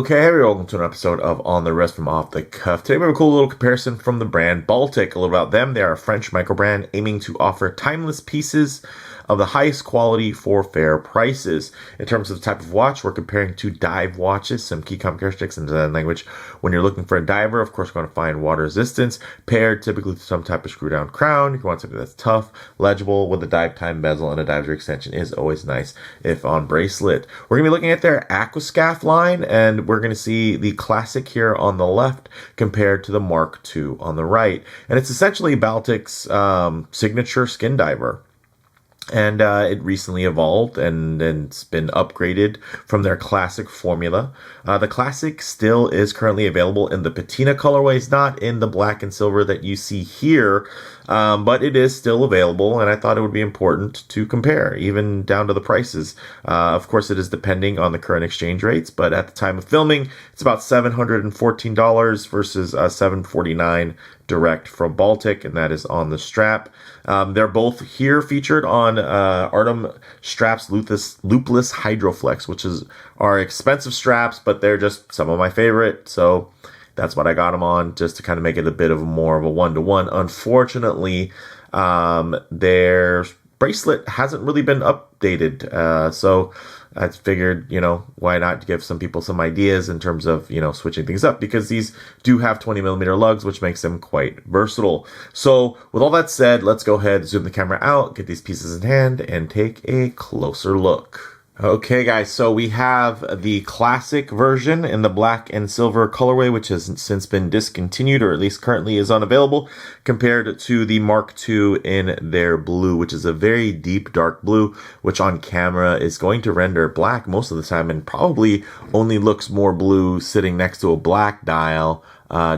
Okay, everyone, welcome to an episode of On the Wrist from Off the Cuff. Today we have a cool little comparison from the brand Baltic. A little about them. They are a French microbrand aiming to offer timeless pieces of the highest quality for fair prices. In terms of the type of watch, we're comparing two dive watches, some key characteristics in design language. When you're looking for a diver, of course, you're going to find water resistance, paired typically with some type of screw down crown. You want something that's tough, legible, with a dive time bezel and a diver extension is always nice if on bracelet. We're going to be looking at their Aquascaphe line, and we're going to see the Classic here on the left compared to the Mk2 on the right. And it's essentially Baltic's signature skin diver. And it recently evolved and it's been upgraded from their Classic formula. The Classic still is currently available in the patina colorways, not in the black and silver that you see here, but it is still available, and I thought it would be important to compare, even down to the prices. Of course, it is depending on the current exchange rates, but at the time of filming, it's about $714 versus $749 direct from Baltic, and that is on the strap. They're both here featured on Artem Straps Loopless Hydroflex, which are expensive straps, but they're just some of my favorite, so that's what I got them on, just to kind of make it a bit of more of a one-to-one. Unfortunately, their bracelet hasn't really been updated, so I figured, why not give some people some ideas in terms of, switching things up, because these do have 20mm lugs, which makes them quite versatile. So with all that said, let's go ahead, zoom the camera out, get these pieces in hand, and take a closer look. Okay, guys, so we have the Classic version in the black and silver colorway, which has since been discontinued, or at least currently is unavailable, compared to the Mk2 in their blue, which is a very deep dark blue, which on camera is going to render black most of the time and probably only looks more blue sitting next to a black dial,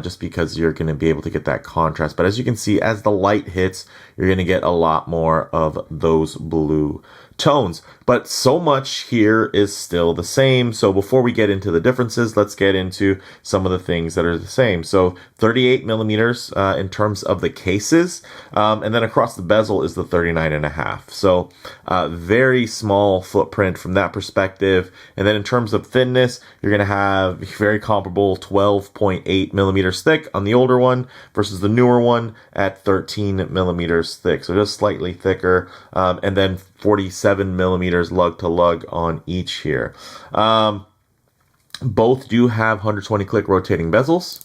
just because you're going to be able to get that contrast. But as you can see, as the light hits, you're going to get a lot more of those blue tones, but so much here is still the same. So before we get into the differences, let's get into some of the things that are the same. So 38mm in terms of the cases, and then across the bezel is the 39.5. So very small footprint from that perspective. And then in terms of thinness, you're going to have very comparable 12.8mm thick on the older one versus the newer one at 13mm thick. So just slightly thicker, and then 47mm lug to lug on each here. Both do have 120 click rotating bezels.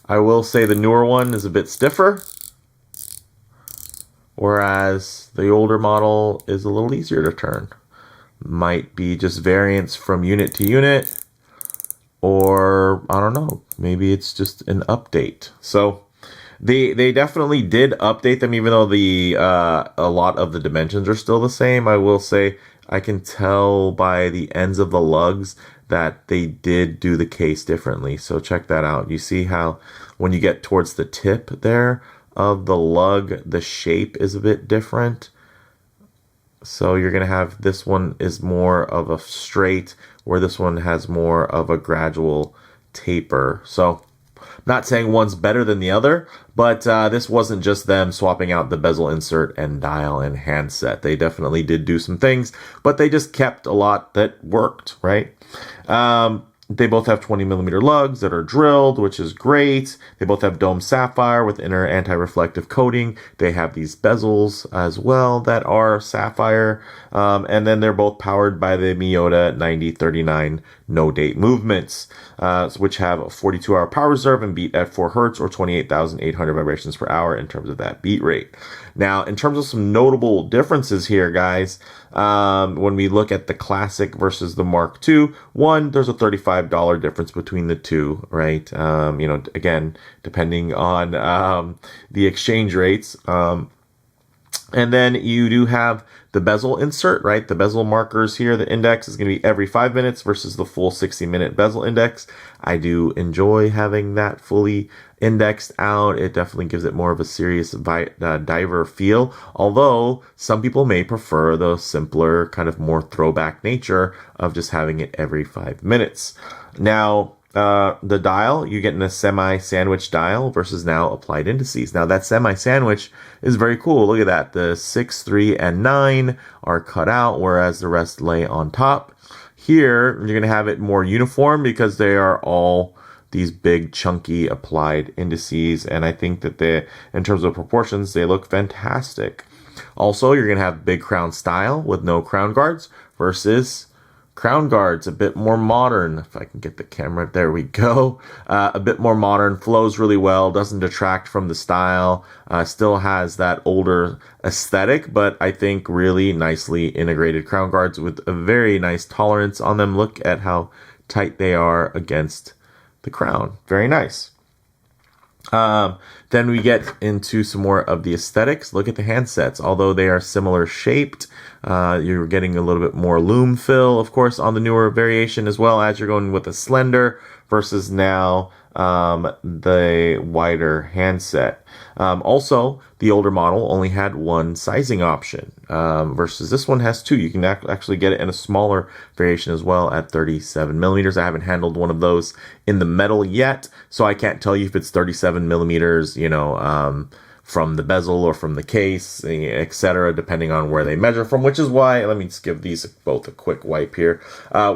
I will say the newer one is a bit stiffer, whereas the older model is a little easier to turn. Might be just variance from unit to unit, or I don't know, maybe it's just an update. So they definitely did update them, even though a lot of the dimensions are still the same. I will say I can tell by the ends of the lugs that they did do the case differently. So check that out. You see how when you get towards the tip there of the lug, the shape is a bit different. So you're going to have, this one is more of a straight, where this one has more of a gradual taper. So not saying one's better than the other, but this wasn't just them swapping out the bezel insert and dial and handset. They definitely did do some things, but they just kept a lot that worked, right? They both have 20mm lugs that are drilled, which is great. They both have dome sapphire with inner anti-reflective coating. They have these bezels as well that are sapphire. And then they're both powered by the Miyota 9039 no-date movements, which have a 42-hour power reserve and beat at 4 Hz or 28,800 vibrations per hour in terms of that beat rate. Now, in terms of some notable differences here, guys, when we look at the Classic versus the Mk2, one, there's a $35 difference between the two, right? Again, depending on the exchange rates. And then you do have the bezel insert, right? The bezel markers here, the index is going to be every 5 minutes versus the full 60-minute bezel index. I do enjoy having that fully indexed out. It definitely gives it more of a serious diver feel, although some people may prefer the simpler, kind of more throwback nature of just having it every 5 minutes. Now, the dial, you're getting a semi-sandwich dial versus now applied indices. Now that semi-sandwich is very cool. Look at that. The 6, 3, and 9 are cut out, whereas the rest lay on top. Here, you're going to have it more uniform because they are all these big, chunky applied indices. And I think that in terms of proportions, they look fantastic. Also, you're going to have big crown style with no crown guards versus crown guards, a bit more modern. If I can get the camera, there we go. A bit more modern, flows really well, doesn't detract from the style, still has that older aesthetic, but I think really nicely integrated crown guards with a very nice tolerance on them. Look at how tight they are against the crown. Very nice. Then we get into some more of the aesthetics. Look at the handsets. Although they are similar shaped, you're getting a little bit more Lume fill, of course, on the newer variation, as well as you're going with a Slender versus now the wider handset. Also, the older model only had one sizing option versus this one has two. You can actually get it in a smaller variation as well at 37 millimeters. I haven't handled one of those in the metal yet, so I can't tell you if it's 37 millimeters, from the bezel or from the case, etc., depending on where they measure from, which is why, let me just give these both a quick wipe here,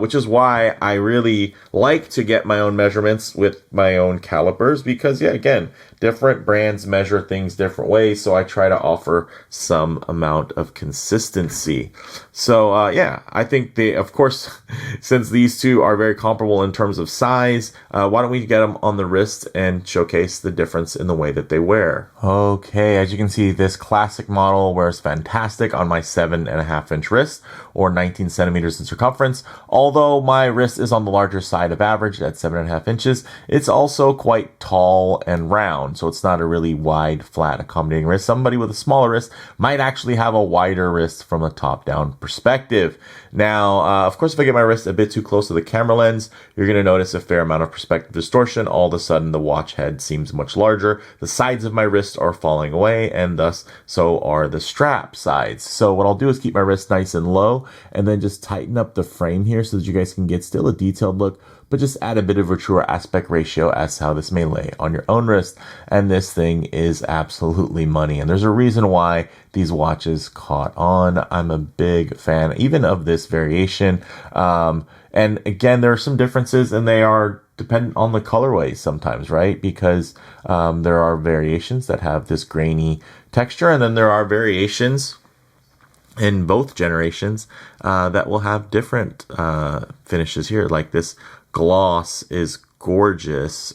which is why I really like to get my own measurements with my own calipers, because, yeah, again, different brands measure things different ways, so I try to offer some amount of consistency. So, yeah, I think of course, since these two are very comparable in terms of size, why don't we get them on the wrist and showcase the difference in the way that they wear. Okay, as you can see, this classic model wears fantastic on my 7.5-inch wrist, or 19 centimeters in circumference. Although my wrist is on the larger side of average at 7.5 inches, it's also quite tall and round, so it's not a really wide, flat, accommodating wrist. Somebody with a smaller wrist might actually have a wider wrist from a top-down perspective. Now, of course, if I get my wrist a bit too close to the camera lens, you're going to notice a fair amount of perspective distortion. All of a sudden, the watch head seems much larger. The sides of my wrist are falling away, and thus, so are the strap sides. So what I'll do is keep my wrist nice and low, and then just tighten up the frame here so that you guys can get still a detailed look, but just add a bit of a truer aspect ratio as how this may lay on your own wrist. And this thing is absolutely money. And there's a reason why these watches caught on. I'm a big fan even of this variation. And again, there are some differences, and they are dependent on the colorway sometimes, right? Because there are variations that have this grainy texture, and then there are variations in both generations that will have different finishes here. Like this gloss is gorgeous,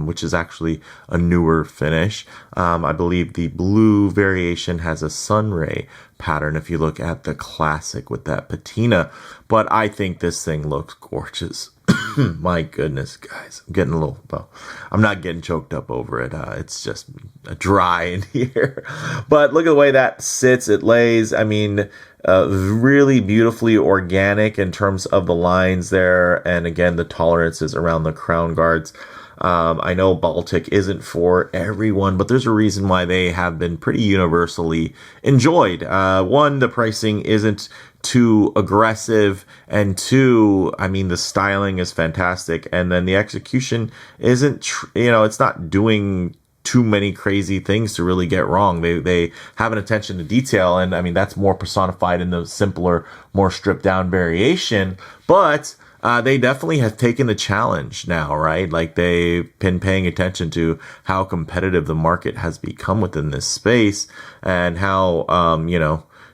which is actually a newer finish. I believe the blue variation has a sunray pattern if you look at the classic with that patina, but I think this thing looks gorgeous. My goodness, guys, I'm getting a little, well, I'm not getting choked up over it. It's just dry in here, but look at the way that sits. It lays, I mean, really beautifully organic in terms of the lines there. And again, the tolerances around the crown guards. I know Baltic isn't for everyone, but there's a reason why they have been pretty universally enjoyed. One, the pricing isn't too aggressive, and two, I mean, the styling is fantastic, and then the execution isn't, it's not doing too many crazy things to really get wrong. They have an attention to detail, and I mean, that's more personified in the simpler, more stripped down variation, but they definitely have taken the challenge now, right? Like, they've been paying attention to how competitive the market has become within this space, and how,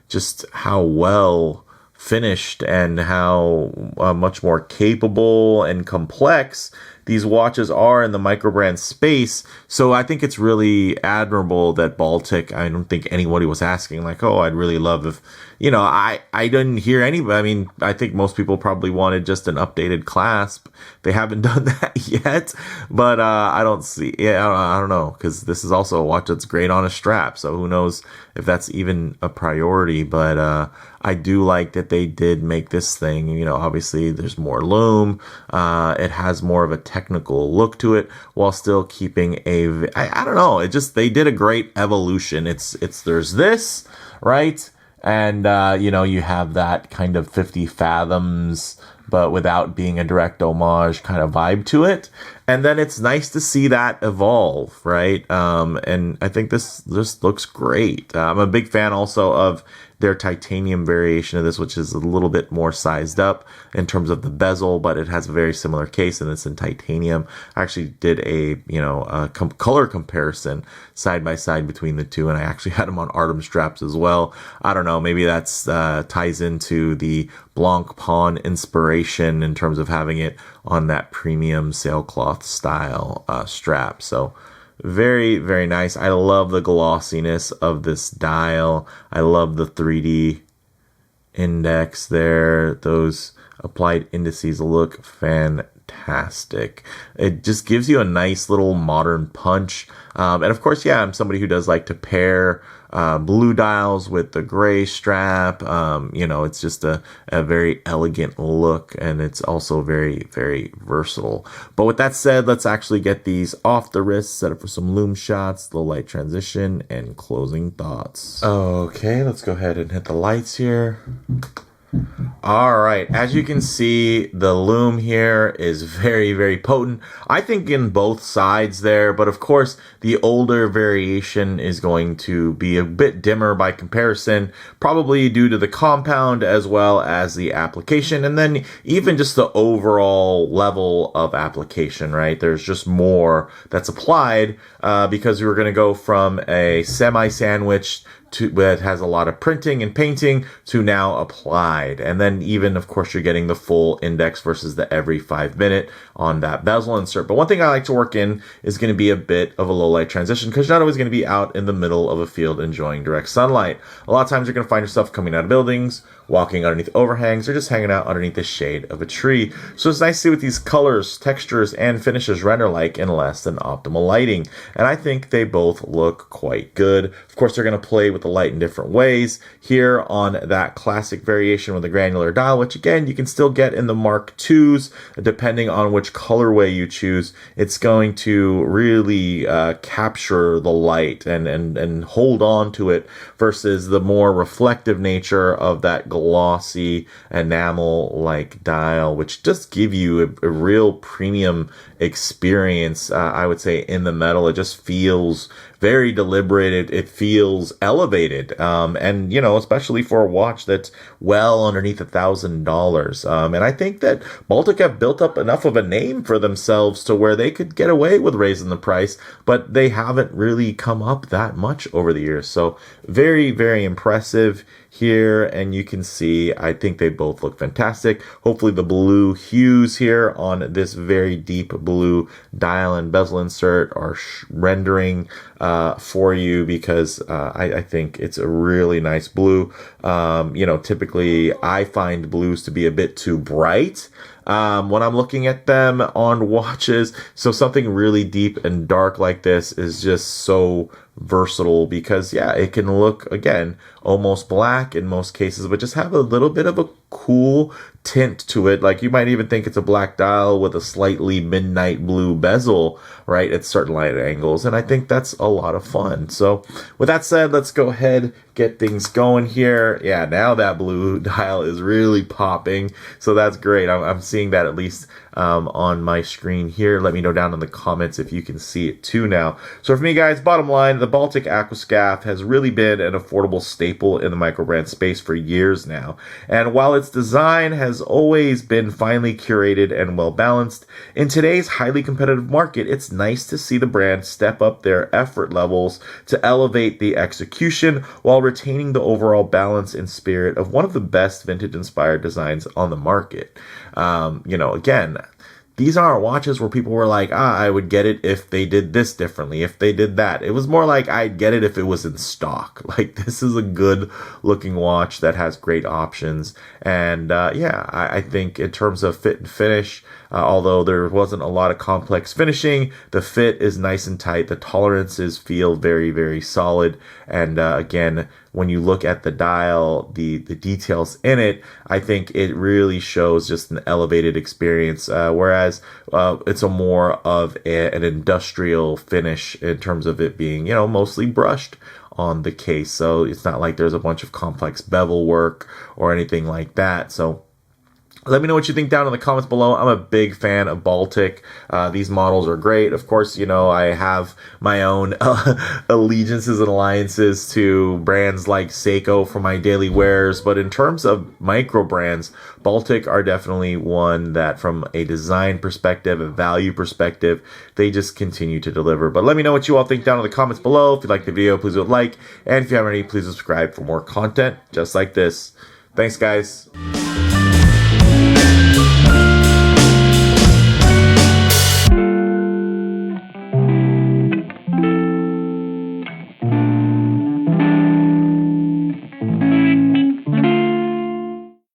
just how well finished and how much more capable and complex these watches are in the microbrand space. So I think it's really admirable that Baltic, I don't think anybody was asking like, oh, I'd really love if, I didn't hear anybody. I mean, I think most people probably wanted just an updated clasp. They haven't done that yet, but I don't see, I don't know, because this is also a watch that's great on a strap. So who knows if that's even a priority, but I do like that they did make this thing, obviously there's more lume, it has more of a technical look to it, while still keeping I don't know, they did a great evolution. There's this, right? And, you have that kind of 50 fathoms, but without being a direct homage kind of vibe to it. And then it's nice to see that evolve, right? And I think this looks great. I'm a big fan also of their titanium variation of this, which is a little bit more sized up in terms of the bezel, but it has a very similar case and it's in titanium. I actually did a color comparison side by side between the two, and I actually had them on Artem straps as well. I don't know, maybe that's ties into the Blanc Pawn inspiration in terms of having it on that premium sailcloth style strap. So very, very nice. I love the glossiness of this dial. I love the 3D index there. Those applied indices look fantastic. It just gives you a nice little modern punch. And of course, yeah, I'm somebody who does like to pair blue dials with the gray strap. It's just a very elegant look, and it's also very, very versatile. But with that said, let's actually get these off the wrist, set up for some Lume shots, low light transition, and closing thoughts. Okay, let's go ahead and hit the lights here. All right, as you can see, the Lume here is very, very potent. I think in both sides there, but of course, the older variation is going to be a bit dimmer by comparison, probably due to the compound as well as the application, and then even just the overall level of application, right? There's just more that's applied because we're going to go from a semi-sandwich that has a lot of printing and painting to now applied. And then even, of course, you're getting the full index versus the every 5 minute on that bezel insert. But one thing I like to work in is going to be a bit of a low light transition, because you're not always going to be out in the middle of a field enjoying direct sunlight. A lot of times you're going to find yourself coming out of buildings, walking underneath overhangs, or just hanging out underneath the shade of a tree. So it's nice to see what these colors, textures, and finishes render like in less than optimal lighting. And I think they both look quite good. Of course, they're going to play with the light in different ways. Here on that classic variation with the granular dial, which again, you can still get in the Mark IIs, depending on which colorway you choose. It's going to really capture the light and hold on to it versus the more reflective nature of that glossy enamel-like dial, which just give you a real premium experience, I would say, in the metal. It just feels very deliberate. It feels elevated. And, especially for a watch that's well underneath $1,000. And I think that Baltic have built up enough of a name for themselves to where they could get away with raising the price, but they haven't really come up that much over the years. So very, very impressive here, and you can see I think they both look fantastic. Hopefully the blue hues here on this very deep blue dial and bezel insert are rendering for you, because I think it's a really nice blue. Typically I find blues to be a bit too bright when I'm looking at them on watches. So something really deep and dark like this is just so versatile, because it can look, again, almost black in most cases, but just have a little bit of a cool tint to it. Like, you might even think it's a black dial with a slightly midnight blue bezel, right, at certain light angles, and I think that's a lot of fun. So with that said, let's go ahead, get things going here. Now that blue dial is really popping, so that's great. I'm seeing that at least on my screen here. Let me know down in the comments if you can see it too now. So for me, guys, bottom line, the Baltic Aquascaphe has really been an affordable staple in the microbrand space for years now. And while its design has always been finely curated and well balanced, in today's highly competitive market, it's nice to see the brand step up their effort levels to elevate the execution while retaining the overall balance and spirit of one of the best vintage-inspired designs on the market. Again, these aren't watches where people were like, I would get it if they did this differently, if they did that. It was more like, I'd get it if it was in stock. Like, this is a good looking watch that has great options. And I think in terms of fit and finish, although there wasn't a lot of complex finishing, the fit is nice and tight. The tolerances feel very, very solid. And again, when you look at the dial, the details in it, I think it really shows just an elevated experience, whereas it's a more of an industrial finish in terms of it being, mostly brushed on the case. So it's not like there's a bunch of complex bevel work or anything like that. So let me know what you think down in the comments below. I'm a big fan of Baltic. These models are great. Of course, you know, I have my own allegiances and alliances to brands like Seiko for my daily wears. But in terms of micro brands, Baltic are definitely one that from a design perspective, a value perspective, they just continue to deliver. But let me know what you all think down in the comments below. If you like the video, please do a like. And if you haven't already, please subscribe for more content just like this. Thanks, guys.